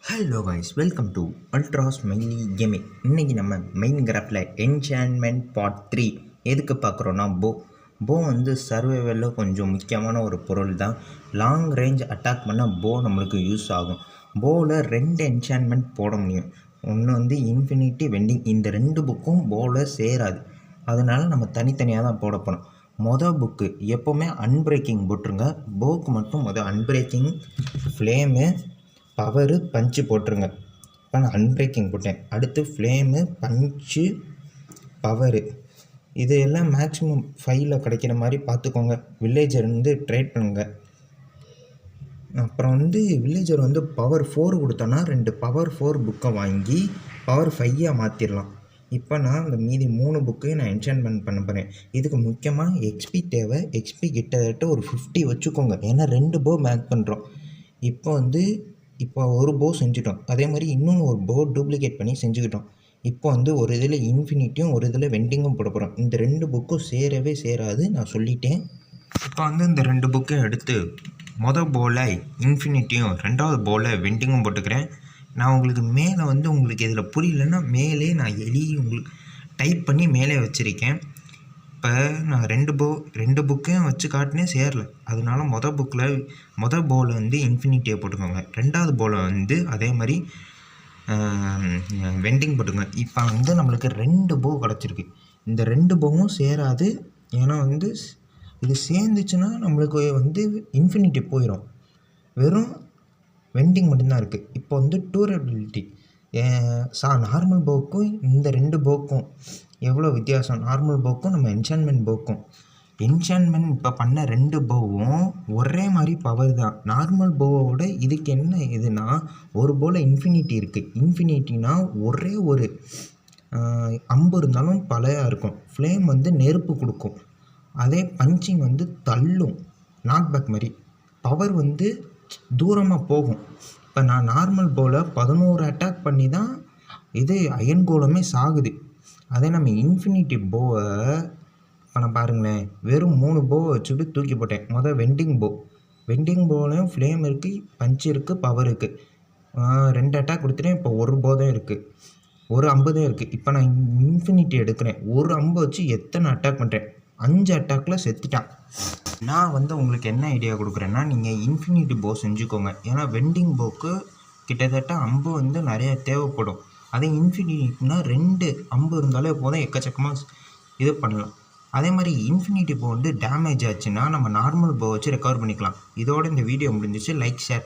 Hello guys, welcome to அல்ட்ராஸ் மைனி gaming. இன்றைக்கி நம்ம மெயின் கிராஃபில் என்சான்மெண்ட் பார்ட் 3 எதுக்கு பார்க்குறோன்னா போ வந்து சர்வைவலில் கொஞ்சம் முக்கியமான ஒரு பொருள் தான். லாங் ரேஞ்ச் அட்டாக் பண்ண போ நம்மளுக்கு யூஸ் ஆகும். போவில் 2 என்சான்மெண்ட் போட முடியும். ஒன்று வந்து இன்ஃபினிட்டி வெண்டிங். இந்த 2 புக்கும் போவில் சேராது. அதனால் நம்ம தனித்தனியாக தான் போட போகிறோம். மொதல் புக்கு எப்போவுமே அன்பிரேக்கிங் போட்டுருங்க. போக்கு மட்டும் அன்பிரேக்கிங், ஃப்ளேமு, பவரு, பஞ்சு போட்டுருங்க. இப்போ நான் அன்பிரேக்கிங் போட்டேன். அடுத்து ஃப்ளேமு, பஞ்சு, பவரு, இது எல்லாம் மேக்ஸிமம் 5ல் கிடைக்கிற மாதிரி பார்த்துக்கோங்க. வில்லேஜர் வந்து ட்ரேட் பண்ணுங்க. அப்புறம் வந்து வில்லேஜர் வந்து பவர் 4 கொடுத்தோன்னா 2 பவர் 4 புக்கை வாங்கி பவர் 5ஆக மாற்றிடலாம். இப்போ நான் இந்த மீதி 3 புக்கையும் நான் என்சான்மெண்ட் பண்ண போகிறேன். இதுக்கு முக்கியமாக எக்ஸ்பி தேவை. எக்ஸ்பி கிட்டத்தட்ட ஒரு 50 வச்சுக்கோங்க. ஏன்னா 2 போ மேக் பண்ணுறோம். இப்போ ஒரு போ செஞ்சுட்டோம். அதே மாதிரி இன்னொன்று ஒரு போ டூப்ளிகேட் பண்ணி செஞ்சுக்கிட்டோம். இப்போ வந்து ஒரு இதில் இன்ஃபினிட்டியும் ஒரு இதில் வெண்டிங்கும் போட போகிறோம். இந்த 2 புக்கும் சேரவே சேராது, நான் சொல்லிட்டேன். இப்போ வந்து இந்த 2 புக்கையும் எடுத்து மொதல் போவில் இன்ஃபினிட்டியும் 2வது போவில் வெண்டிங்கும் போட்டுக்கிறேன். நான் உங்களுக்கு மேலே வந்து உங்களுக்கு இதில் புரியலன்னா மேலே நான் உங்களுக்கு டைப் பண்ணி மேலே வச்சுருக்கேன். இப்போ நான் 2 புக்கையும் வச்சு காட்டினே சேரல. அதனால மொதல் போவில் வந்து இன்ஃபினிட்டியை போட்டுக்கோங்க. 2வது போவில் வந்து அதே மாதிரி வெண்டிங் போட்டுக்கோங்க. இப்போ வந்து நம்மளுக்கு 2 போ கிடச்சிருக்கு. இந்த 2 போவும் சேராது. ஏன்னா வந்து இது சேர்ந்துச்சுன்னா நம்மளுக்கு வந்து இன்ஃபினிட்டி போயிடும். வெறும் வெண்டிங் மட்டும்தான் இருக்குது. இப்போ வந்து டூரபிலிட்டி நார்மல் போக்கும் இந்த 2 போக்கும் எவ்வளோ வித்தியாசம். நார்மல் போக்கும் நம்ம என்சான்மெண்ட் போக்கும். என்சான்மெண்ட் இப்போ பண்ண 2 போவும் ஒரே மாதிரி பவர் தான். நார்மல் போவோட இதுக்கு என்ன இதுனா, ஒரு போவில் இன்ஃபினிட்டி இருக்குது. இன்ஃபினிட்டினா ஒரே ஒரு அம்பு இருந்தாலும் பழையாக இருக்கும். ஃப்ளேம் வந்து நெருப்பு கொடுக்கும். அதே பஞ்சிங் வந்து தள்ளும், நாக்பேக் மாதிரி. பவர் வந்து தூரமாக போகும். இப்போ நான் நார்மல் போவில் 11 அட்டாக் பண்ணி தான் இது அயன் கோலமே சாகுது. அதே நம்ம இன்ஃபினிட்டி போவை இப்போ நான் பாருங்களேன், வெறும் 3 போவை வச்சுட்டு தூக்கி போட்டேன். வெண்டிங் போலையும் ஃப்ளேம் இருக்குது, பஞ்சு இருக்குது, பவர் இருக்குது. 2 அட்டாக் கொடுத்துட்டேன். இப்போ ஒரு போ தான் இருக்குது, ஒரு அம்பு தான் இருக்குது. இப்போ நான் இன்ஃபினிட்டி எடுக்கிறேன். ஒரு அம்பு வச்சு எத்தனை அட்டாக் பண்ணுறேன்? 5 அட்டாக்கில் செத்துட்டான். நான் வந்து உங்களுக்கு என்ன ஐடியா கொடுக்குறேன்னா, நீங்கள் இன்ஃபினிட்டி போ செஞ்சுக்கோங்க. ஏன்னா வெண்டிங் போக்கு கிட்டத்தட்ட அம்பு வந்து நிறைய தேவைப்படும். அதே இன்ஃபினிட்டினா 2 அம்பு இருந்தாலே போதும், எக்கச்சக்கமாக இது பண்ணலாம். அதே மாதிரி இன்ஃபினிட்டி போ வந்து டேமேஜ் ஆச்சுன்னா நம்ம நார்மல் போ வச்சு ரெக்கவர் பண்ணிக்கலாம். இதோட இந்த வீடியோ முடிஞ்சிச்சு. Like, share.